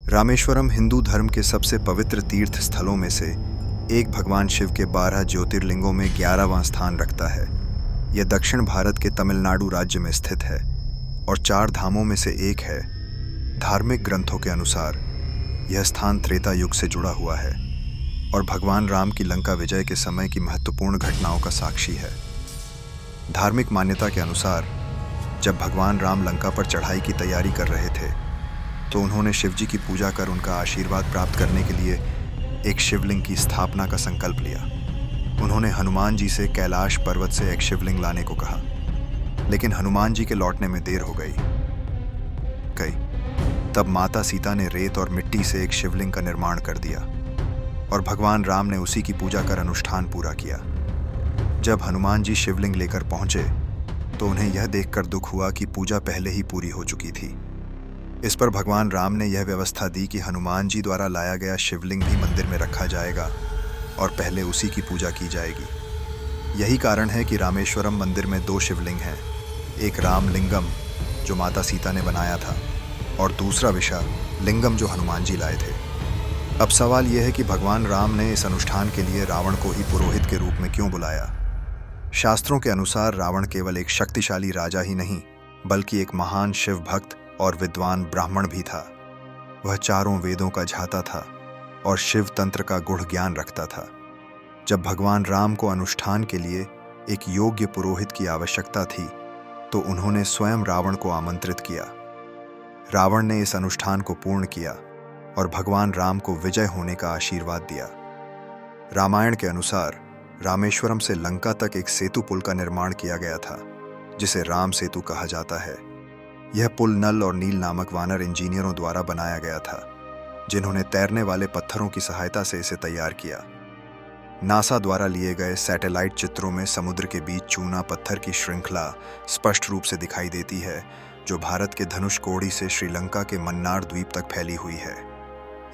रामेश्वरम हिंदू धर्म के सबसे पवित्र तीर्थ स्थलों में से एक भगवान शिव के 12 ज्योतिर्लिंगों में 11वां स्थान रखता है। यह दक्षिण भारत के तमिलनाडु राज्य में स्थित है और 4 धामों में से एक है। धार्मिक ग्रंथों के अनुसार यह स्थान त्रेता युग से जुड़ा हुआ है और भगवान राम की लंका विजय के समय की महत्वपूर्ण घटनाओं का साक्षी है। धार्मिक मान्यता के अनुसार जब भगवान राम लंका पर चढ़ाई की तैयारी कर रहे थे तो उन्होंने शिवजी की पूजा कर उनका आशीर्वाद प्राप्त करने के लिए एक शिवलिंग की स्थापना का संकल्प लिया। उन्होंने हनुमान जी से कैलाश पर्वत से एक शिवलिंग लाने को कहा, लेकिन हनुमान जी के लौटने में देर हो गई। तब माता सीता ने रेत और मिट्टी से एक शिवलिंग का निर्माण कर दिया और भगवान राम ने उसी की पूजा कर अनुष्ठान पूरा किया। जब हनुमान जी शिवलिंग लेकर पहुंचे तो उन्हें यह देखकर दुख हुआ कि पूजा पहले ही पूरी हो चुकी थी। इस पर भगवान राम ने यह व्यवस्था दी कि हनुमान जी द्वारा लाया गया शिवलिंग भी मंदिर में रखा जाएगा और पहले उसी की पूजा की जाएगी। यही कारण है कि रामेश्वरम मंदिर में 2 शिवलिंग हैं, एक रामलिंगम जो माता सीता ने बनाया था और दूसरा विशा लिंगम जो हनुमान जी लाए थे। अब सवाल यह है कि भगवान राम ने इस अनुष्ठान के लिए रावण को ही पुरोहित के रूप में क्यों बुलाया। शास्त्रों के अनुसार रावण केवल एक शक्तिशाली राजा ही नहीं बल्कि एक महान शिव भक्त और विद्वान ब्राह्मण भी था। वह 4 वेदों का झाता था और शिव तंत्र का गूढ़ ज्ञान रखता था। जब भगवान राम को अनुष्ठान के लिए एक योग्य पुरोहित की आवश्यकता थी तो उन्होंने स्वयं रावण को आमंत्रित किया। रावण ने इस अनुष्ठान को पूर्ण किया और भगवान राम को विजय होने का आशीर्वाद दिया। रामायण के अनुसार रामेश्वरम से लंका तक एक सेतु पुल का निर्माण किया गया था जिसे राम सेतु कहा जाता है। यह पुल नल और नील नामक वानर इंजीनियरों द्वारा बनाया गया था जिन्होंने तैरने वाले पत्थरों की सहायता से इसे तैयार किया। नासा द्वारा लिए गए सैटेलाइट चित्रों में समुद्र के बीच चूना पत्थर की श्रृंखला स्पष्ट रूप से दिखाई देती है जो भारत के धनुषकोडी से श्रीलंका के मन्नार द्वीप तक फैली हुई है।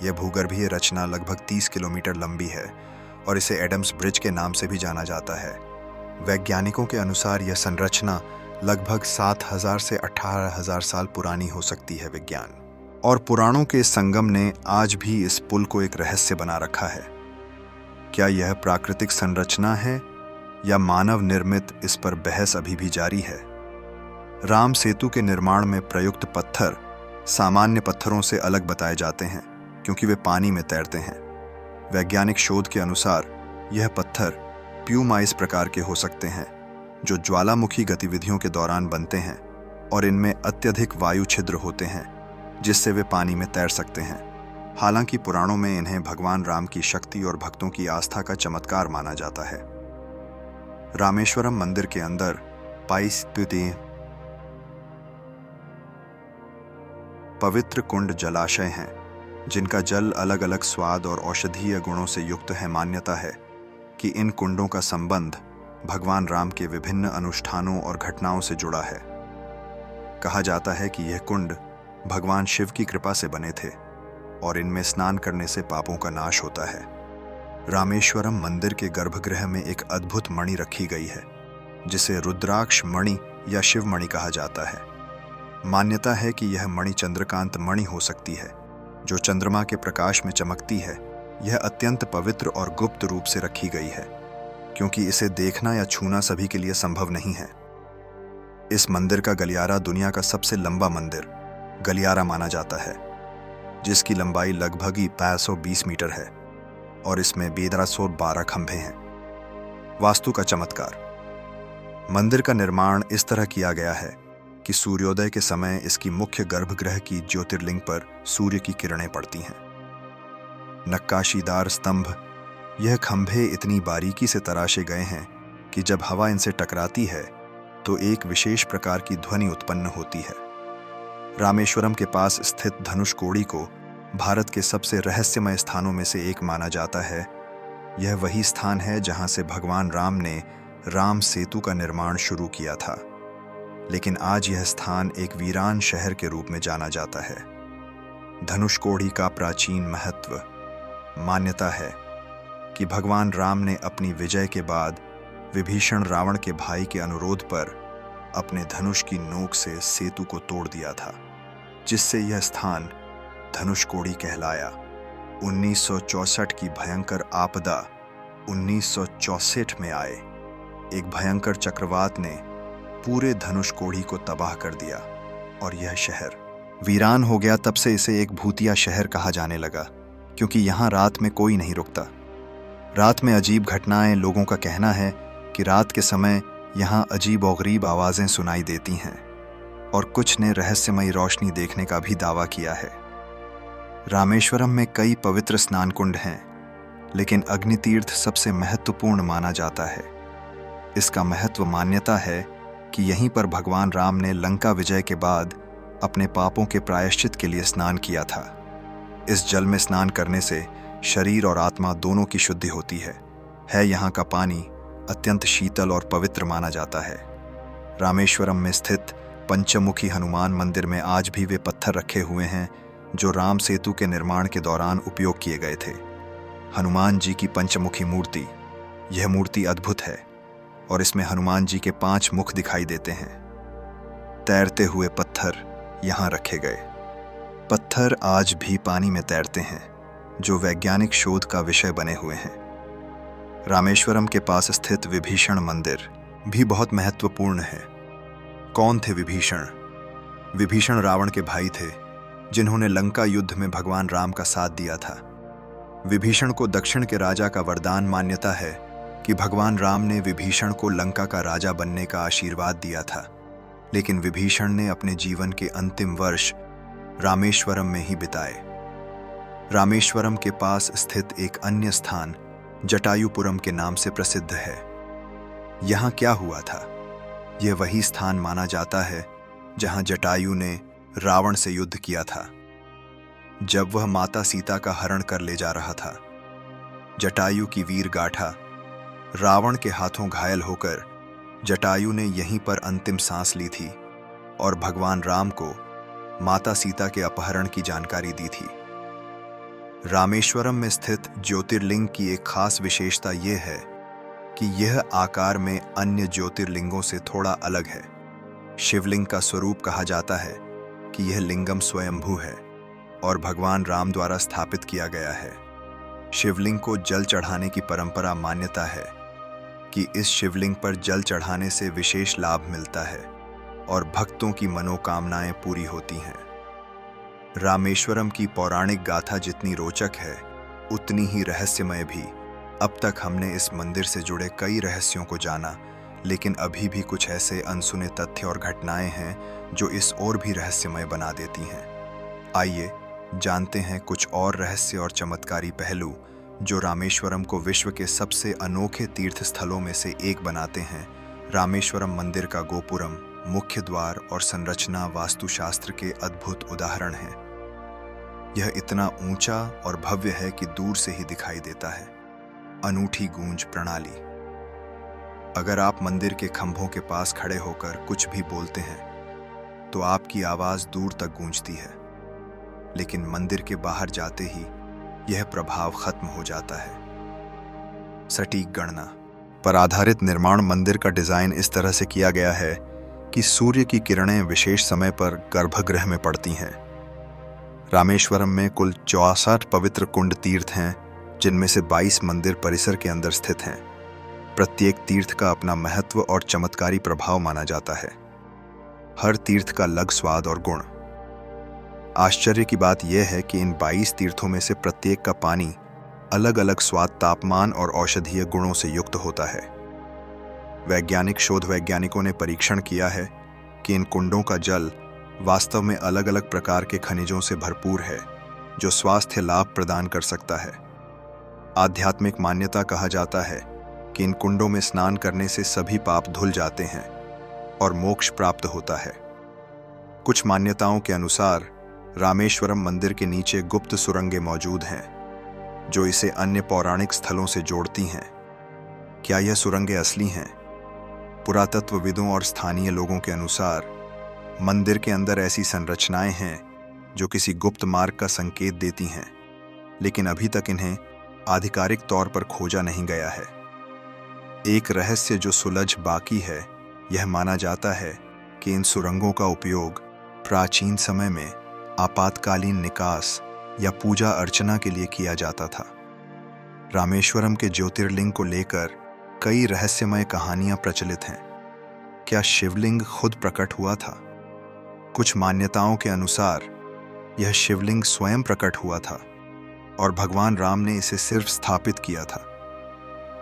यह भूगर्भीय रचना लगभग 30 किलोमीटर लंबी है और इसे एडम्स ब्रिज के नाम से भी जाना जाता है। वैज्ञानिकों के अनुसार यह संरचना लगभग 7,000 से 18,000 साल पुरानी हो सकती है। विज्ञान और पुराणों के संगम ने आज भी इस पुल को एक रहस्य बना रखा है। क्या यह प्राकृतिक संरचना है या मानव निर्मित, इस पर बहस अभी भी जारी है। राम सेतु के निर्माण में प्रयुक्त पत्थर सामान्य पत्थरों से अलग बताए जाते हैं क्योंकि वे पानी में तैरते हैं। वैज्ञानिक शोध के अनुसार यह पत्थर प्यूमाइस प्रकार के हो सकते हैं जो ज्वालामुखी गतिविधियों के दौरान बनते हैं और इनमें अत्यधिक वायु छिद्र होते हैं जिससे वे पानी में तैर सकते हैं। हालांकि पुराणों में इन्हें भगवान राम की शक्ति और भक्तों की आस्था का चमत्कार माना जाता है। रामेश्वरम मंदिर के अंदर 22 पवित्र कुंड जलाशय हैं जिनका जल अलग अलग स्वाद और औषधीय गुणों से युक्त है। मान्यता है कि इन कुंडों का संबंध भगवान राम के विभिन्न अनुष्ठानों और घटनाओं से जुड़ा है। कहा जाता है कि यह कुंड भगवान शिव की कृपा से बने थे और इनमें स्नान करने से पापों का नाश होता है। रामेश्वरम मंदिर के गर्भगृह में एक अद्भुत मणि रखी गई है जिसे रुद्राक्ष मणि या शिव मणि कहा जाता है। मान्यता है कि यह मणि चंद्रकांत मणि हो सकती है जो चंद्रमा के प्रकाश में चमकती है। यह अत्यंत पवित्र और गुप्त रूप से रखी गई है क्योंकि इसे देखना या छूना सभी के लिए संभव नहीं है। इस मंदिर का गलियारा दुनिया का सबसे लंबा मंदिर गलियारा माना जाता है जिसकी लंबाई लगभग 520 मीटर है और इसमें 1212 खंभे हैं। वास्तु का चमत्कार। मंदिर का निर्माण इस तरह किया गया है कि सूर्योदय के समय इसकी मुख्य गर्भगृह की ज्योतिर्लिंग पर सूर्य की किरणें पड़ती हैं। नक्काशीदार स्तंभ। यह खंभे इतनी बारीकी से तराशे गए हैं कि जब हवा इनसे टकराती है तो एक विशेष प्रकार की ध्वनि उत्पन्न होती है। रामेश्वरम के पास स्थित धनुषकोडी को भारत के सबसे रहस्यमय स्थानों में से एक माना जाता है। यह वही स्थान है जहां से भगवान राम ने राम सेतु का निर्माण शुरू किया था, लेकिन आज यह स्थान एक वीरान शहर के रूप में जाना जाता है। धनुषकोडी का प्राचीन महत्व। मान्यता है कि भगवान राम ने अपनी विजय के बाद विभीषण रावण के भाई के अनुरोध पर अपने धनुष की नोक से सेतु को तोड़ दिया था, जिससे यह स्थान धनुषकोडी कहलाया। 1964 की भयंकर आपदा 1964 में आए एक भयंकर चक्रवात ने पूरे धनुषकोडी को तबाह कर दिया और यह शहर वीरान हो गया। तब से इसे एक भूतिया शहर कहा जाने लगा, क्योंकि यहाँ रात में कोई नहीं रुकता। रात में अजीब घटनाएं। लोगों का कहना है कि रात के समय यहाँ अजीब और गरीब आवाज़ें सुनाई देती हैं और कुछ ने रहस्यमयी रोशनी देखने का भी दावा किया है। रामेश्वरम में कई पवित्र स्नान कुंड हैं, लेकिन अग्नि तीर्थ सबसे महत्वपूर्ण माना जाता है। इसका महत्व मान्यता है कि यहीं पर भगवान राम ने लंका विजय के बाद अपने पापों के प्रायश्चित के लिए स्नान किया था। इस जल में स्नान करने से शरीर और आत्मा दोनों की शुद्धि होती है। यहाँ का पानी अत्यंत शीतल और पवित्र माना जाता है। रामेश्वरम में स्थित पंचमुखी हनुमान मंदिर में आज भी वे पत्थर रखे हुए हैं जो राम सेतु के निर्माण के दौरान उपयोग किए गए थे। हनुमान जी की पंचमुखी मूर्ति, यह मूर्ति अद्भुत है और इसमें हनुमान जी के 5 मुख दिखाई देते हैं। तैरते हुए पत्थर यहाँ रखे गए। पत्थर आज भी पानी में तैरते हैं, जो वैज्ञानिक शोध का विषय बने हुए हैं। रामेश्वरम के पास स्थित विभीषण मंदिर भी बहुत महत्वपूर्ण है। कौन थे विभीषण? विभीषण रावण के भाई थे, जिन्होंने लंका युद्ध में भगवान राम का साथ दिया था। विभीषण को दक्षिण के राजा का वरदान मान्यता है कि भगवान राम ने विभीषण को लंका का राजा बनने का आशीर्वाद दिया था, लेकिन विभीषण ने अपने जीवन के अंतिम वर्ष रामेश्वरम में ही बिताए। रामेश्वरम के पास स्थित एक अन्य स्थान जटायुपुरम के नाम से प्रसिद्ध है। यहाँ क्या हुआ था? यह वही स्थान माना जाता है जहाँ जटायु ने रावण से युद्ध किया था, जब वह माता सीता का हरण कर ले जा रहा था। जटायु की वीर गाथा रावण के हाथों घायल होकर जटायु ने यहीं पर अंतिम सांस ली थी और भगवान राम को माता सीता के अपहरण की जानकारी दी थी। रामेश्वरम में स्थित ज्योतिर्लिंग की एक खास विशेषता यह है कि यह आकार में अन्य ज्योतिर्लिंगों से थोड़ा अलग है। शिवलिंग का स्वरूप कहा जाता है कि यह लिंगम स्वयंभू है और भगवान राम द्वारा स्थापित किया गया है। शिवलिंग को जल चढ़ाने की परंपरा मान्यता है कि इस शिवलिंग पर जल चढ़ाने से विशेष लाभ मिलता है और भक्तों की मनोकामनाएं पूरी होती हैं। रामेश्वरम की पौराणिक गाथा जितनी रोचक है, उतनी ही रहस्यमय भी। अब तक हमने इस मंदिर से जुड़े कई रहस्यों को जाना, लेकिन अभी भी कुछ ऐसे अनसुने तथ्य और घटनाएं हैं जो इस और भी रहस्यमय बना देती हैं। आइए जानते हैं कुछ और रहस्य और चमत्कारी पहलू जो रामेश्वरम को विश्व के सबसे अनोखे तीर्थ स्थलों में से एक बनाते हैं। रामेश्वरम मंदिर का गोपुरम, मुख्य द्वार और संरचना वास्तुशास्त्र के अद्भुत उदाहरण हैं। यह इतना ऊंचा और भव्य है कि दूर से ही दिखाई देता है। अनूठी गूंज प्रणाली। अगर आप मंदिर के खंभों के पास खड़े होकर कुछ भी बोलते हैं तो आपकी आवाज दूर तक गूंजती है, लेकिन मंदिर के बाहर जाते ही यह प्रभाव खत्म हो जाता है। सटीक गणना पर आधारित निर्माण मंदिर का डिजाइन इस तरह से किया गया है कि सूर्य की किरणें विशेष समय पर गर्भगृह में पड़ती हैं। रामेश्वरम में कुल 64 पवित्र कुंड तीर्थ हैं, जिनमें से 22 मंदिर परिसर के अंदर स्थित हैं। प्रत्येक तीर्थ का अपना महत्व और चमत्कारी प्रभाव माना जाता है। हर तीर्थ का अलग स्वाद और गुण। आश्चर्य की बात यह है कि इन 22 तीर्थों में से प्रत्येक का पानी अलग अलग स्वाद, तापमान और औषधीय गुणों से युक्त होता है। वैज्ञानिक शोध वैज्ञानिकों ने परीक्षण किया है कि इन कुंडों का जल वास्तव में अलग अलग प्रकार के खनिजों से भरपूर है, जो स्वास्थ्य लाभ प्रदान कर सकता है। आध्यात्मिक मान्यता कहा जाता है कि इन कुंडों में स्नान करने से सभी पाप धुल जाते हैं और मोक्ष प्राप्त होता है। कुछ मान्यताओं के अनुसार रामेश्वरम मंदिर के नीचे गुप्त सुरंगें मौजूद हैं, जो इसे अन्य पौराणिक स्थलों से जोड़ती हैं। क्या यह सुरंगें असली हैं? पुरातत्वविदों और स्थानीय लोगों के अनुसार मंदिर के अंदर ऐसी संरचनाएं हैं जो किसी गुप्त मार्ग का संकेत देती हैं, लेकिन अभी तक इन्हें आधिकारिक तौर पर खोजा नहीं गया है। एक रहस्य जो सुलझ बाकी है, यह माना जाता है कि इन सुरंगों का उपयोग प्राचीन समय में आपातकालीन निकास या पूजा अर्चना के लिए किया जाता था। रामेश्वरम के ज्योतिर्लिंग को लेकर कई रहस्यमय कहानियां प्रचलित हैं। क्या शिवलिंग खुद प्रकट हुआ था? कुछ मान्यताओं के अनुसार यह शिवलिंग स्वयं प्रकट हुआ था और भगवान राम ने इसे सिर्फ स्थापित किया था।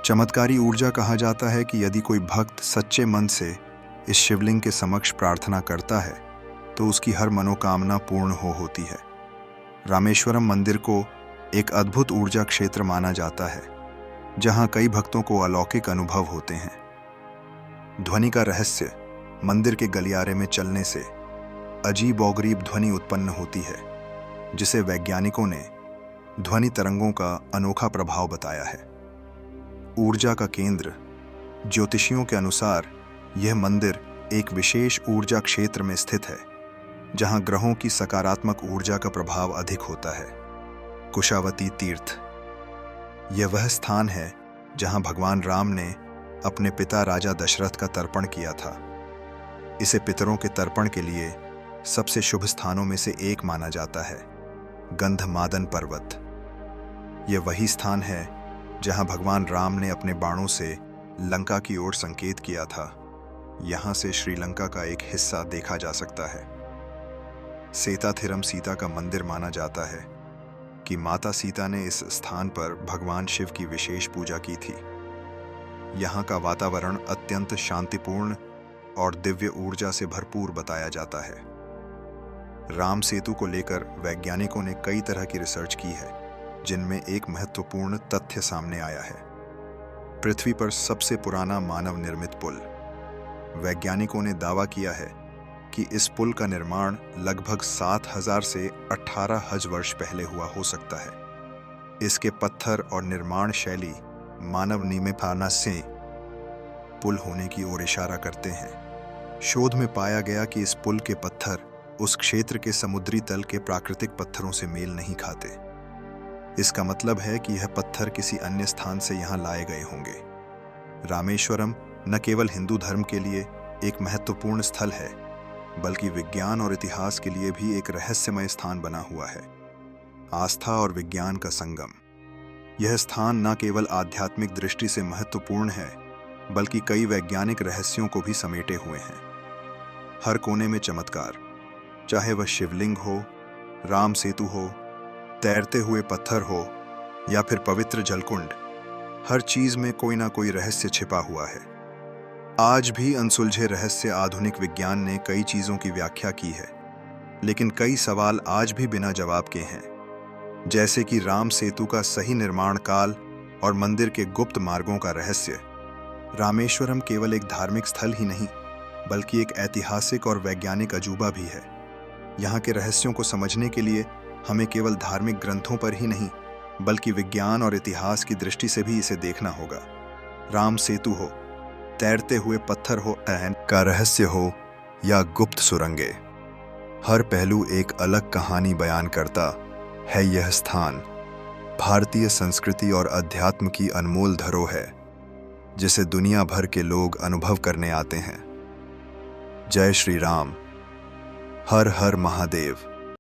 चमत्कारी ऊर्जा कहा जाता है कि यदि कोई भक्त सच्चे मन से इस शिवलिंग के समक्ष प्रार्थना करता है तो उसकी हर मनोकामना पूर्ण होती है। रामेश्वरम मंदिर को एक अद्भुत ऊर्जा क्षेत्र माना जाता है, जहां कई भक्तों को अलौकिक अनुभव होते हैं। ध्वनि का रहस्य: मंदिर के गलियारे में चलने से अजीब-ओ-गरीब ध्वनि उत्पन्न होती है, जिसे वैज्ञानिकों ने ध्वनि तरंगों का अनोखा प्रभाव बताया है। ऊर्जा का केंद्र: ज्योतिषियों के अनुसार यह मंदिर एक विशेष ऊर्जा क्षेत्र में स्थित है, जहां ग्रहों की सकारात्मक ऊर्जा का प्रभाव अधिक होता है। कुशावती तीर्थ: यह वह स्थान है जहां भगवान राम ने अपने पिता राजा दशरथ का तर्पण किया था। इसे पितरों के तर्पण के लिए सबसे शुभ स्थानों में से एक माना जाता है। गंधमादन पर्वत: यह वही स्थान है जहां भगवान राम ने अपने बाणों से लंका की ओर संकेत किया था। यहां से श्रीलंका का एक हिस्सा देखा जा सकता है। सेताथिरम सीता का मंदिर माना जाता है कि माता सीता ने इस स्थान पर भगवान शिव की विशेष पूजा की थी। यहाँ का वातावरण अत्यंत शांतिपूर्ण और दिव्य ऊर्जा से भरपूर बताया जाता है। राम सेतु को लेकर वैज्ञानिकों ने कई तरह की रिसर्च की है, जिनमें एक महत्वपूर्ण तथ्य सामने आया है: पृथ्वी पर सबसे पुराना मानव निर्मित पुल। वैज्ञानिकों ने दावा किया है कि इस पुल का निर्माण लगभग 7000 से 18,000 वर्ष पहले हुआ हो सकता है। इसके पत्थर और निर्माण शैली मानव निमेपाना से पुल होने की ओर इशारा करते हैं। शोध में पाया गया कि इस पुल के पत्थर उस क्षेत्र के समुद्री तल के प्राकृतिक पत्थरों से मेल नहीं खाते। इसका मतलब है कि यह पत्थर किसी अन्य स्थान से यहाँ लाए गए होंगे। रामेश्वरम न केवल हिंदू धर्म के लिए एक महत्वपूर्ण स्थल है, बल्कि विज्ञान और इतिहास के लिए भी एक रहस्यमय स्थान बना हुआ है। आस्था और विज्ञान का संगम: यह स्थान न केवल आध्यात्मिक दृष्टि से महत्वपूर्ण है, बल्कि कई वैज्ञानिक रहस्यों को भी समेटे हुए हैं। हर कोने में चमत्कार, चाहे वह शिवलिंग हो, राम सेतु हो, तैरते हुए पत्थर हो या फिर पवित्र जलकुंड, हर चीज में कोई ना कोई रहस्य छिपा हुआ है। आज भी अनसुलझे रहस्य आधुनिक विज्ञान ने कई चीजों की व्याख्या की है, लेकिन कई सवाल आज भी बिना जवाब के हैं, जैसे कि राम सेतु का सही निर्माण काल और मंदिर के गुप्त मार्गों का रहस्य। रामेश्वरम केवल एक धार्मिक स्थल ही नहीं, बल्कि एक ऐतिहासिक और वैज्ञानिक अजूबा भी है। यहाँ के रहस्यों को समझने के लिए हमें केवल धार्मिक ग्रंथों पर ही नहीं, बल्कि विज्ञान और इतिहास की दृष्टि से भी इसे देखना होगा। राम सेतु हो, तैरते हुए पत्थर हो, एन का रहस्य हो या गुप्त सुरंगें, हर पहलू एक अलग कहानी बयान करता है। यह स्थान भारतीय संस्कृति और अध्यात्म की अनमोल धरोहर है, जिसे दुनिया भर के लोग अनुभव करने आते हैं। जय श्री राम। हर हर महादेव।